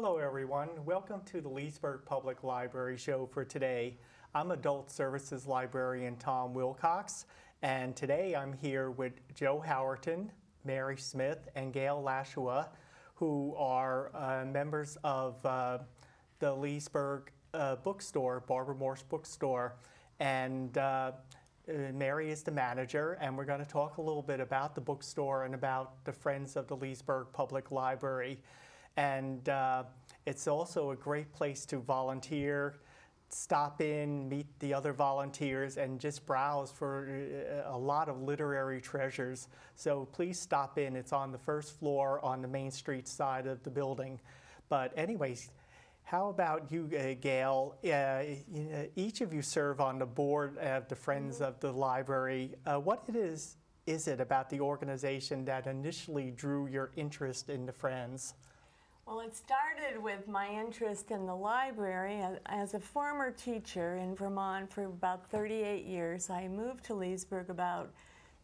Hello everyone, welcome to the Leesburg Public Library show for today. I'm Adult Services Librarian Tom Wilcox, and today I'm here with Joe Howerton, Mary Smith, and Gail Lashua, who are members of the Leesburg Bookstore, Barbara Morse Bookstore, and Mary is the manager, and we're going to talk a little bit about the bookstore and about the Friends of the Leesburg Public Library. And it's also a great place to volunteer, stop in, meet the other volunteers, and just browse for a lot of literary treasures. So please stop in. It's on the first floor on the Main Street side of the building. But anyways, how about you, Gail? Each of you serve on the board of the Friends of the Library. What is it about the organization that initially drew your interest in the Friends? Well, it started with my interest in the library. As a former teacher in Vermont for about 38 years, I moved to Leesburg about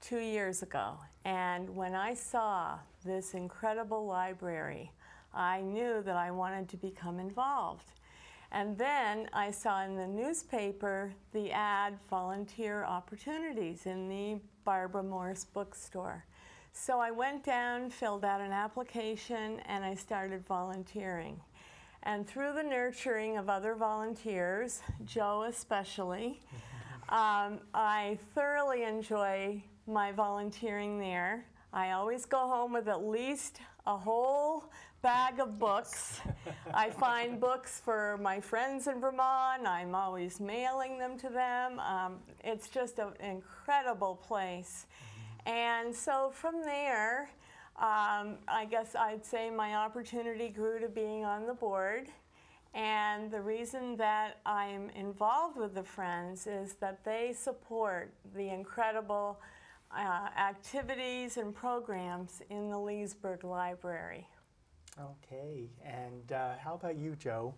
2 years ago. And when I saw this incredible library, I knew that I wanted to become involved. And then I saw in the newspaper the ad volunteer opportunities in the Barbara Morse Bookstore. So I went down, filled out an application, and I started volunteering. And through the nurturing of other volunteers, Joe especially, I thoroughly enjoy my volunteering there. I always go home with at least a whole bag of books. I find books for my friends in Vermont. I'm always mailing them to them. It's just an incredible place. And so from there, I guess I'd say my opportunity grew to being on the board. And the reason that I'm involved with the Friends is that they support the incredible activities and programs in the Leesburg Library. Okay, and how about you, Joe?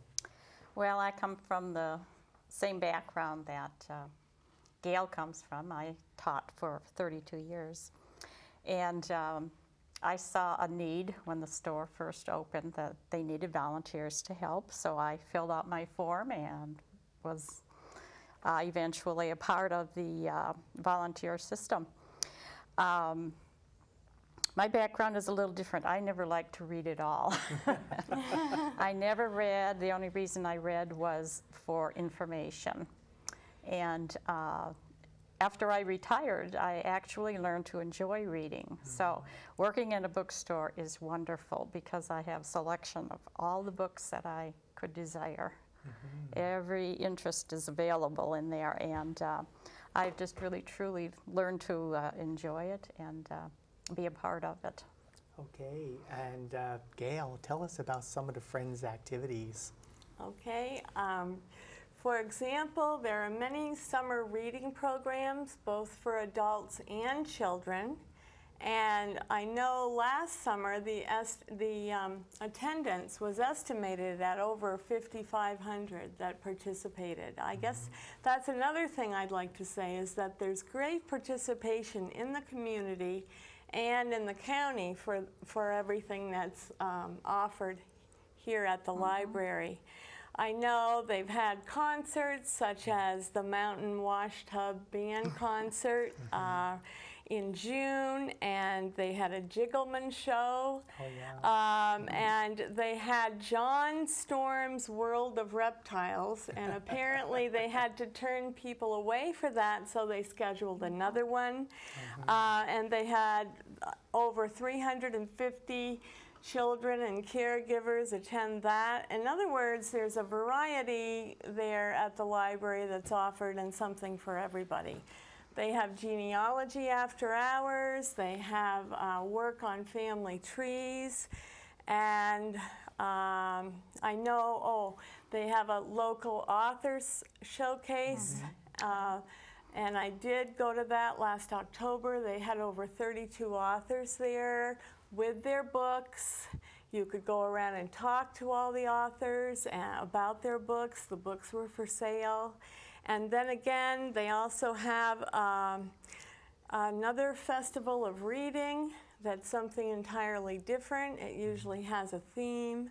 Well, I come from the same background that Gail comes from. I taught for 32 years. And I saw a need when the store first opened that they needed volunteers to help. So I filled out my form and was eventually a part of the volunteer system. My background is a little different. I never liked to read at all. I never read. The only reason I read was for information. And after I retired, I actually learned to enjoy reading. So working in a bookstore is wonderful because I have selection of all the books that I could desire. Every interest is available in there, and I've just really truly learned to enjoy it and be a part of it. Okay, and Gail, tell us about some of the Friends activities. Okay, for example, there are many summer reading programs, both for adults and children. And I know last summer the attendance was estimated at over 5,500 that participated. I guess that's another thing I'd like to say is that there's great participation in the community and in the county for everything that's offered here at the library. I know they've had concerts such as the Mountain Wash Tub Band concert in June, and they had a Jiggleman show. Oh, yeah. And they had John Storm's World of Reptiles, and apparently they had to turn people away for that, so they scheduled another one. And they had over 350 children and caregivers attend that. In other words, there's a variety there at the library that's offered and something for everybody. They have genealogy after hours, they have work on family trees, and I know, they have a local authors showcase. And I did go to that last October. They had over 32 authors there with their books. You could go around and talk to all the authors about their books. The books were for sale. And then again, they also have another festival of reading that's something entirely different. It usually has a theme.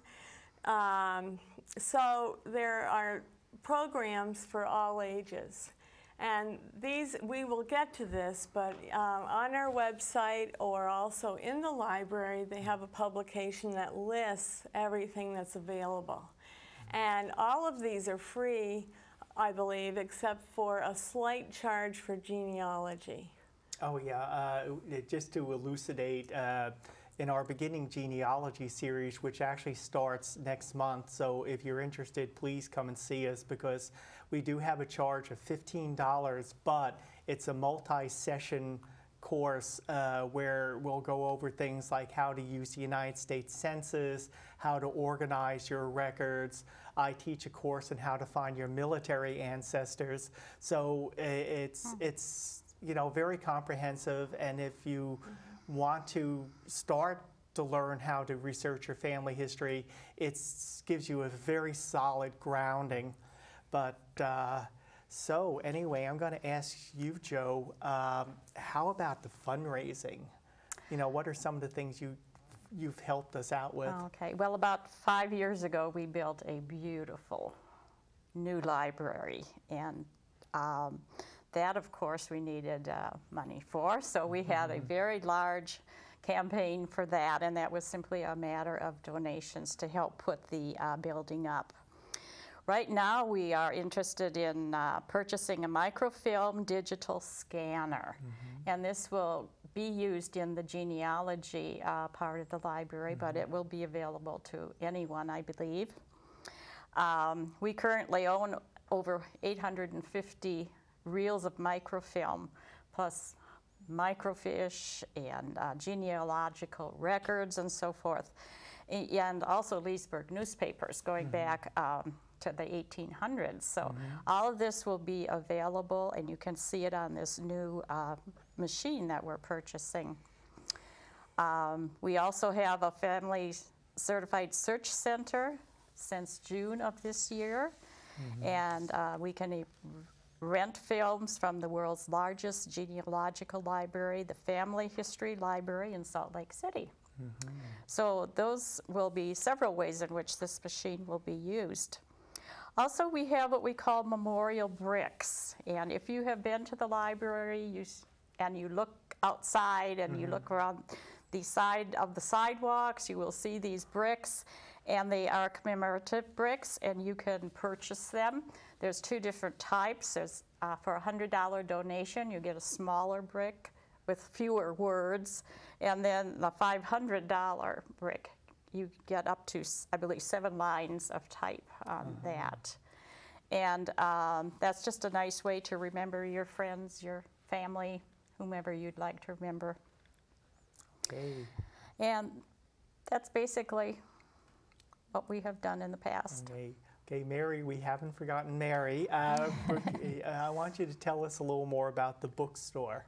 So there are programs for all ages. And these, we will get to this, but on our website or also in the library, they have a publication that lists everything that's available. And all of these are free, I believe, except for a slight charge for genealogy. Oh yeah, just to elucidate, in our beginning genealogy series, which actually starts next month, so if you're interested, please come and see us, because we do have a charge of $15, but it's a multi-session course where we'll go over things like how to use the United States Census, how to organize your records. I teach a course on how to find your military ancestors. So it's you know, very comprehensive, and if you want to start to learn how to research your family history, it gives you a very solid grounding. But so anyway, I'm going to ask you, Joe, how about the fundraising? You know, what are some of the things you've helped us out with? Okay, well, about 5 years ago, we built a beautiful new library, and that, of course, we needed money for, so we had a very large campaign for that, and that was simply a matter of donations to help put the building up. Right now, we are interested in purchasing a microfilm digital scanner, and this will be used in the genealogy part of the library, but it will be available to anyone, I believe. We currently own over 850 reels of microfilm, plus microfiche and genealogical records and so forth, and also Leesburg newspapers going back to the 1800s. So all of this will be available, and you can see it on this new machine that we're purchasing. We also have a family certified search center since June of this year, and we can rent films from the world's largest genealogical library, the Family History Library in Salt Lake City. So those will be several ways in which this machine will be used. Also, we have what we call memorial bricks, and if you have been to the library and you look outside and you look around the side of the sidewalks, you will see these bricks, and they are commemorative bricks, and you can purchase them. There's two different types. There's for a $100 donation, you get a smaller brick with fewer words, and then the $500 brick, you get up to, I believe, 7 lines of type on that. And that's just a nice way to remember your friends, your family, whomever you'd like to remember. Okay. And that's basically what we have done in the past. Okay, Mary, we haven't forgotten Mary. I want you to tell us a little more about the bookstore.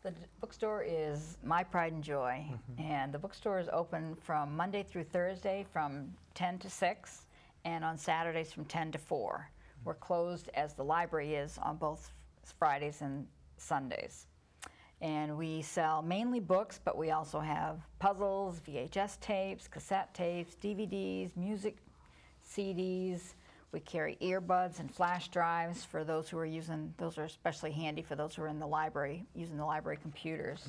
The bookstore is my pride and joy, and the bookstore is open from Monday through Thursday from 10 to 6, and on Saturdays from 10 to 4. We're closed, as the library is, on both Fridays and Sundays. And we sell mainly books, but we also have puzzles, VHS tapes, cassette tapes, DVDs, music CDs. We carry earbuds and flash drives for those who are using, those are especially handy for those who are in the library, using the library computers.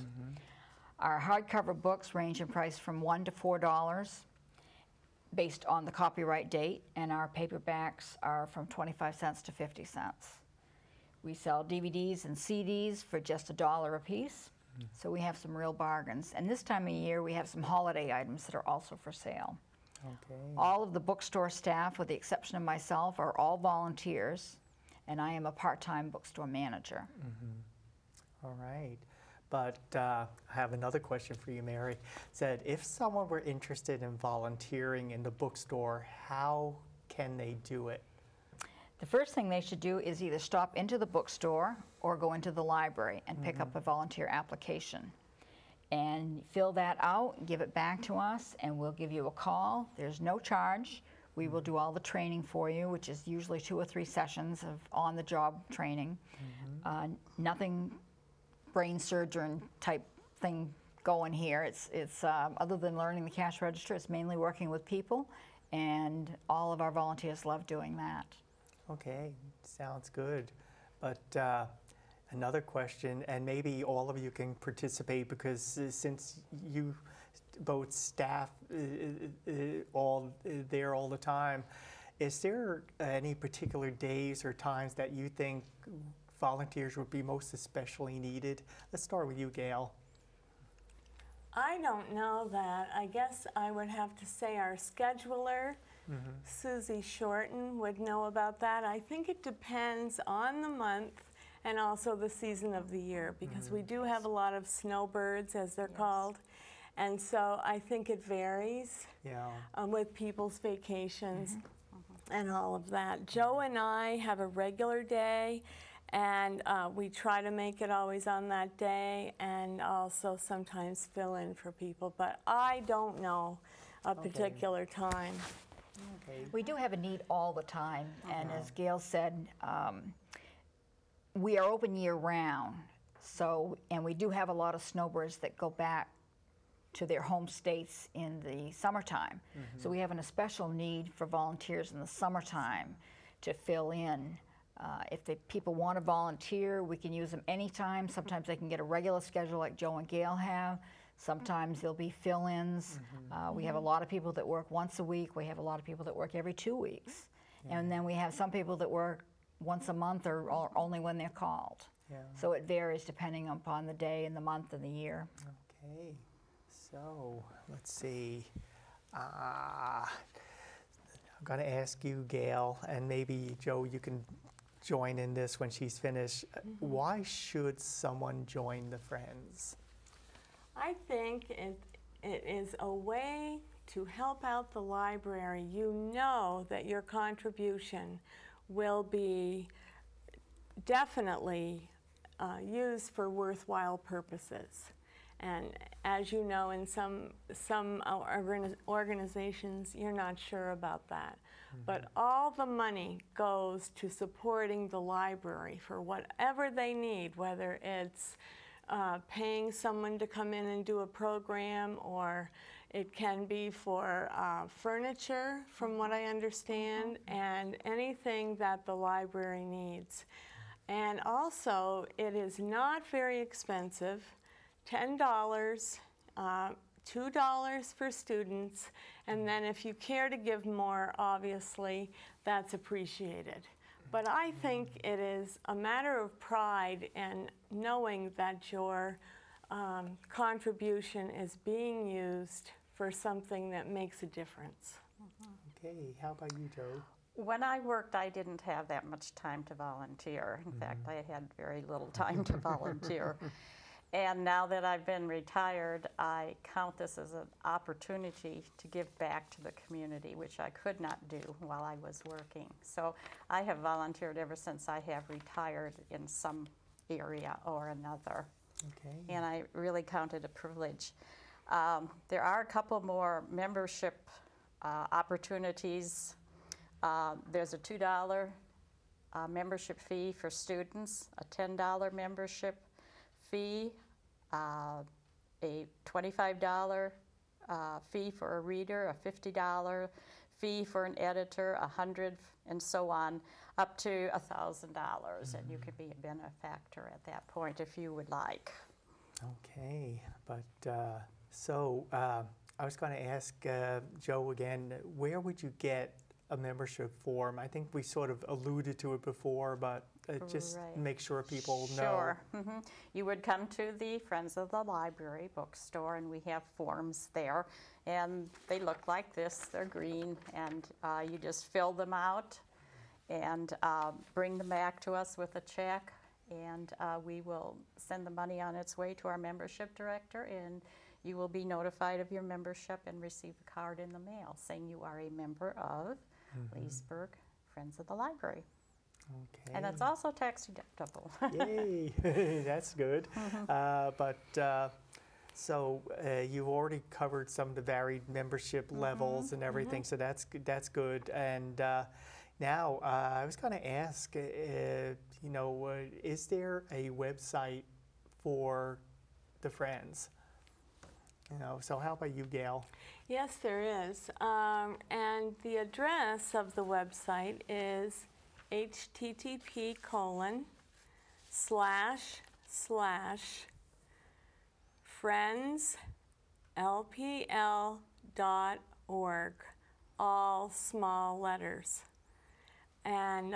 Our hardcover books range in price from $1 to $4 based on the copyright date, and our paperbacks are from 25 cents to 50 cents. We sell DVDs and CDs for just $1 a piece, so we have some real bargains. And this time of year, we have some holiday items that are also for sale. Okay. All of the bookstore staff, with the exception of myself, are all volunteers, and I am a part-time bookstore manager. All right. But I have another question for you, Mary. Said, if someone were interested in volunteering in the bookstore, how can they do it? The first thing they should do is either stop into the bookstore or go into the library and pick up a volunteer application. And fill that out, give it back to us, and we'll give you a call. There's no charge. We will do all the training for you, which is usually 2 or 3 sessions of on-the-job training. Nothing brain surgeon type thing going here. It's other than learning the cash register, it's mainly working with people and all of our volunteers love doing that. Okay, sounds good. But another question, and maybe all of you can participate because since you both staff all there all the time, is there any particular days or times that you think volunteers would be most especially needed? Let's start with you, Gail. I don't know that. I guess I would have to say our scheduler, Susie Shorten, would know about that. I think it depends on the month and also the season of the year, because we do have a lot of snowbirds, as they're called. And so I think it varies with people's vacations and all of that. Joe and I have a regular day, and we try to make it always on that day, and also sometimes fill in for people. But I don't know a particular time. Okay. We do have a need all the time, and as Gail said, we are open year-round. So, and we do have a lot of snowbirds that go back to their home states in the summertime. So we have an especial need for volunteers in the summertime to fill in. If the people want to volunteer, we can use them anytime. Sometimes they can get a regular schedule like Joe and Gail have. Sometimes there'll be fill-ins. We have a lot of people that work once a week. We have a lot of people that work every 2 weeks. And then we have some people that work once a month or only when they're called. So it varies depending upon the day and the month and the year. Okay, so let's see. I'm going to ask you, Gail, and maybe Joe, you can join in this when she's finished. Why should someone join the Friends? I think it is a way to help out the library. You know that your contribution will be definitely used for worthwhile purposes. And as you know, in some organizations, you're not sure about that. But all the money goes to supporting the library for whatever they need, whether it's paying someone to come in and do a program, or it can be for furniture, from what I understand, and anything that the library needs. And also, it is not very expensive. $10, $2 for students, and then if you care to give more, obviously, that's appreciated. But I think it is a matter of pride and knowing that your contribution is being used for something that makes a difference. Okay, how about you, Joe? When I worked, I didn't have that much time to volunteer. In fact, I had very little time to volunteer. And now that I've been retired, I count this as an opportunity to give back to the community, which I could not do while I was working. So I have volunteered ever since I have retired in some area or another. Okay. And I really count it a privilege. There are a couple more membership opportunities. There's a $2 membership fee for students, a $10 membership fee, a $25 fee for a reader, a $50 fee for an editor, $100, and so on, up to $1,000, and you could be a benefactor at that point if you would like. Okay, but I was going to ask Joe again, where would you get a membership form? I think we sort of alluded to it before, but just make sure people know. Sure. You would come to the Friends of the Library bookstore, and we have forms there, and they look like this. They're green, and you just fill them out and bring them back to us with a check, and we will send the money on its way to our membership director, and you will be notified of your membership and receive a card in the mail saying you are a member of Leesburg Friends of the Library. Okay. And it's also tax deductible. Yay, that's good. So you've already covered some of the varied membership levels and everything, so that's good. And now I was going to ask, is there a website for the Friends? So how about you, Gail? Yes, there is. And the address of the website is http://friendslpl.org, all small letters. And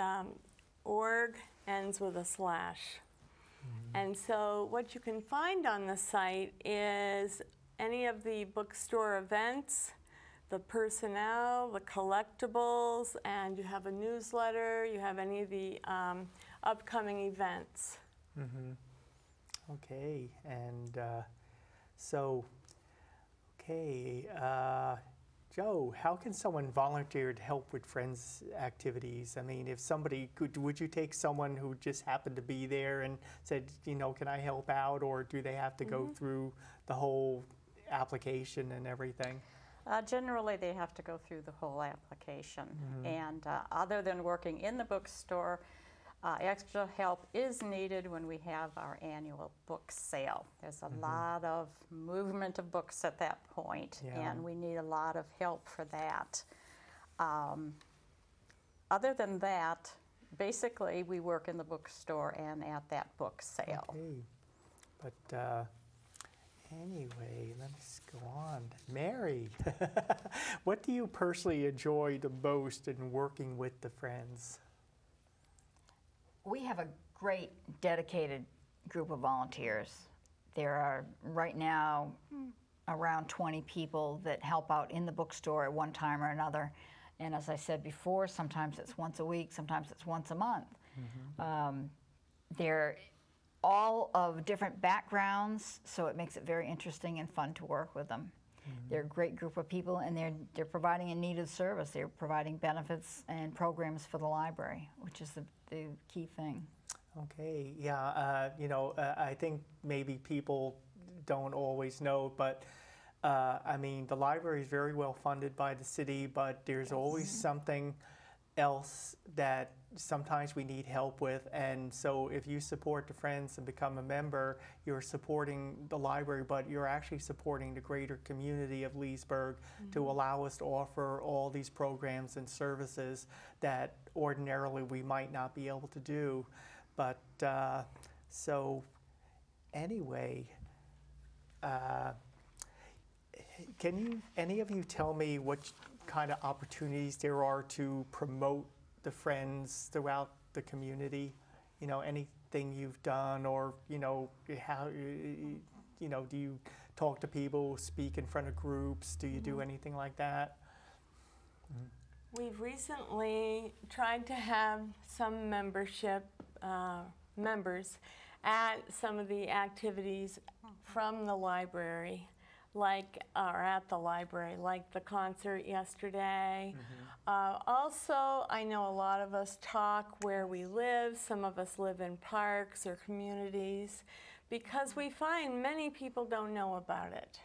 org ends with a slash. And so what you can find on the site is any of the bookstore events, the personnel, the collectibles, and you have a newsletter, you have any of the upcoming events. Okay, and Joe, how can someone volunteer to help with Friends activities? I mean, if somebody would you take someone who just happened to be there and said, can I help out, or do they have to go through the whole application and everything? Generally, they have to go through the whole application. And other than working in the bookstore, extra help is needed when we have our annual book sale. There's a lot of movement of books at that point, and we need a lot of help for that. Other than that, basically, we work in the bookstore and at that book sale. Okay. But anyway, let's go on. Mary, what do you personally enjoy the most in working with the Friends? We have a great dedicated group of volunteers. There are right now around 20 people that help out in the bookstore at one time or another. And as I said before, sometimes it's once a week, sometimes it's once a month. They're all of different backgrounds, so it makes it very interesting and fun to work with them. They're a great group of people, and they're providing a needed service. They're providing benefits and programs for the library, which is the key thing. Okay, yeah, I think maybe people don't always know, but I mean, the library is very well funded by the city, but there's always something else that sometimes we need help with, and so if you support the Friends and become a member, you're supporting the library, but you're actually supporting the greater community of Leesburg to allow us to offer all these programs and services that ordinarily we might not be able to do. But so anyway, can any of you tell me what kind of opportunities there are to promote the Friends throughout the community? Anything you've done, or how do you talk to people, speak in front of groups? Do you do anything like that? We've recently tried to have some members at some of the activities from the library, like the concert yesterday. Also, I know a lot of us talk where we live. Some of us live in parks or communities, because we find many people don't know about it.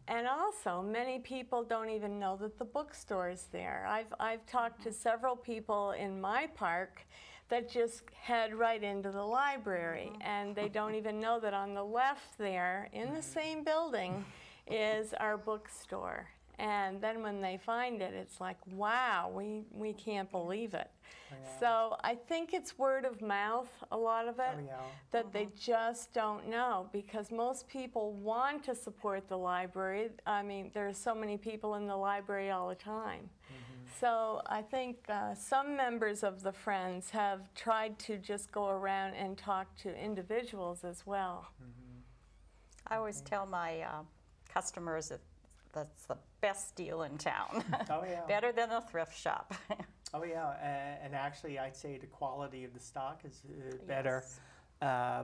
And also, many people don't even know that the bookstore is there. I've talked to several people in my park that just head right into the library, and they don't even know that on the left there, in the same building, is our bookstore. And then when they find it, it's like, wow, we can't believe it. So I think it's word of mouth, a lot of it, that they just don't know, because most people want to support the library. I mean, there are so many people in the library all the time. So I think some members of the Friends have tried to just go around and talk to individuals as well. I always tell my customers that that's the best deal in town. Better than a thrift shop. Oh yeah, and actually I'd say the quality of the stock is better,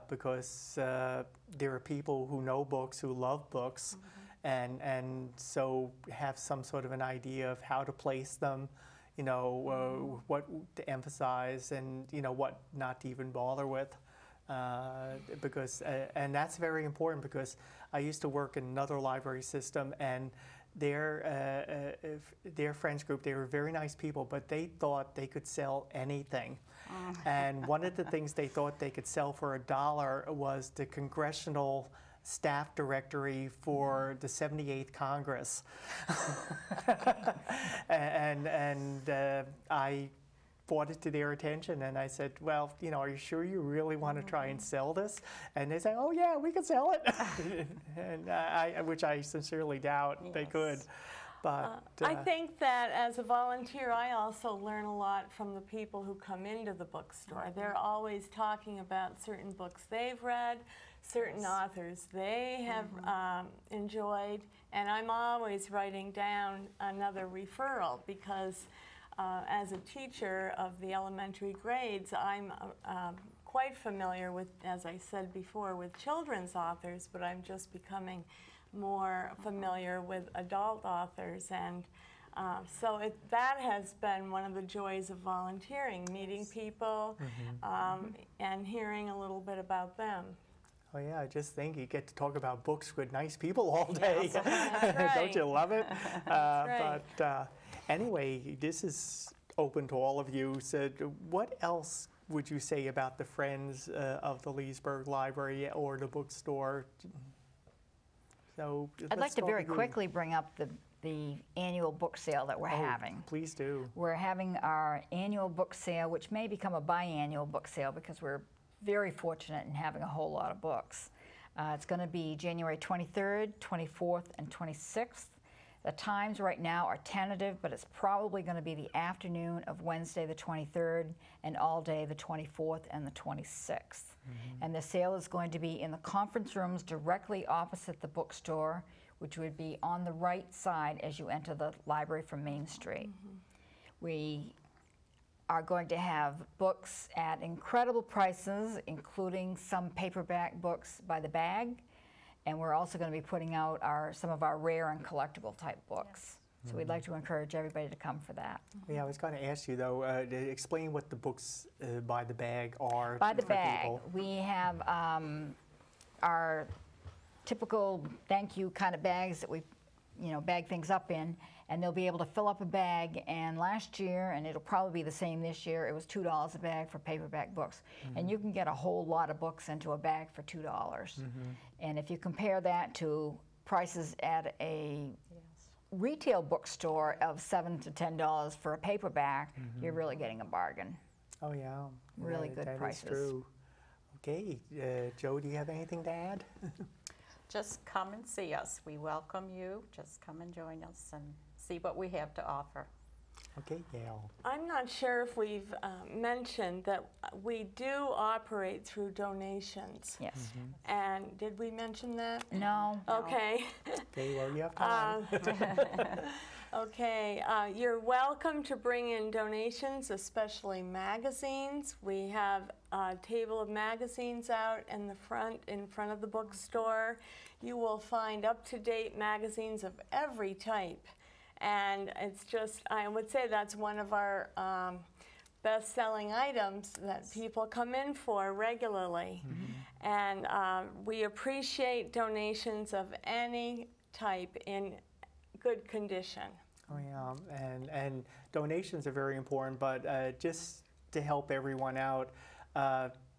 because there are people who know books, who love books, and so have some sort of an idea of how to place them, what to emphasize, and what not to even bother with. Because and that's very important, because I used to work in another library system, and their Friends group, they were very nice people, but they thought they could sell anything. And one of the things they thought they could sell for $1 was the congressional staff directory for the 78th Congress. and I brought it to their attention, and I said, well, you know, are you sure you really want to try and sell this? And they said, oh yeah, we can sell it. And which I sincerely doubt they could. But I think that as a volunteer, I also learn a lot from the people who come into the bookstore. They're always talking about certain books they've read, certain authors they have enjoyed, and I'm always writing down another referral because as a teacher of the elementary grades, I'm quite familiar with, as I said before, with children's authors, but I'm just becoming more familiar with adult authors, and so that has been one of the joys of volunteering, meeting people and hearing a little bit about them. Oh yeah, I just think you get to talk about books with nice people all day. Yes, that's right. Don't you love it? Right. But anyway, this is open to all of you. So what else would you say about the Friends of the Leesburg Library or the bookstore? So I'd like to very quickly bring up the annual book sale that we're having. Please do. We're having our annual book sale, which may become a biannual book sale because we're very fortunate in having a whole lot of books. It's going to be January 23rd, 24th, and 26th. The times right now are tentative, but it's probably going to be the afternoon of Wednesday the 23rd and all day the 24th and the 26th. And the sale is going to be in the conference rooms directly opposite the bookstore, which would be on the right side as you enter the library from Main Street. We are going to have books at incredible prices, including some paperback books by the bag. And we're also going to be putting out some of our rare and collectible type books. So we'd like to encourage everybody to come for that. Yeah, I was going to ask you though, to explain what the books by the bag are. By the for bag, people. we have our typical thank you kind of bags that we, bag things up in, and they'll be able to fill up a bag. And last year, and it'll probably be the same this year, it was $2 a bag for paperback books. And you can get a whole lot of books into a bag for $2. And if you compare that to prices at a retail bookstore of $7 to $10 for a paperback, you're really getting a bargain. Oh yeah. Really good prices. That is true. Okay, Joe, do you have anything to add? Just come and see us. We welcome you. Just come and join us and see what we have to offer. Okay, Gail. I'm not sure if we've mentioned that we do operate through donations. Yes. And did we mention that? No. Okay. Okay, well, you have time. Okay, you're welcome to bring in donations, especially magazines. We have a table of magazines out in front of the bookstore. You will find up-to-date magazines of every type. And it's just, I would say that's one of our best-selling items that people come in for regularly. And we appreciate donations of any type in good condition. Oh yeah, and donations are very important, but just to help everyone out,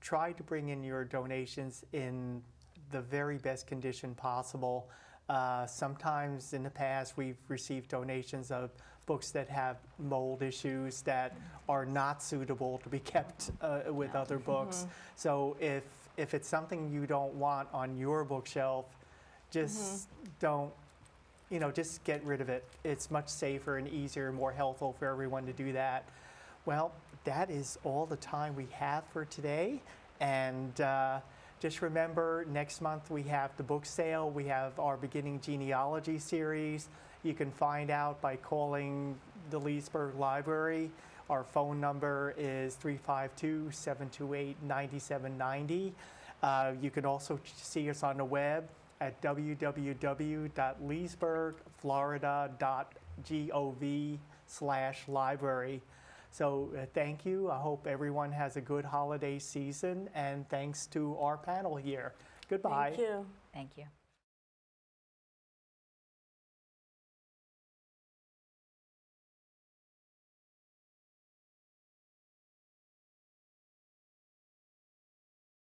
try to bring in your donations in the very best condition possible. Sometimes in the past we've received donations of books that have mold issues that are not suitable to be kept with other books. So if it's something you don't want on your bookshelf, just don't, just get rid of it. It's much safer and easier, more helpful for everyone to do that. Well, that is all the time we have for today. And just remember, next month we have the book sale. We have our beginning genealogy series. You can find out by calling the Leesburg Library. Our phone number is 352-728-9790. You can also see us on the web at www.leesburgflorida.gov/library. So thank you. I hope everyone has a good holiday season, and thanks to our panel here. Goodbye. Thank you. Thank you.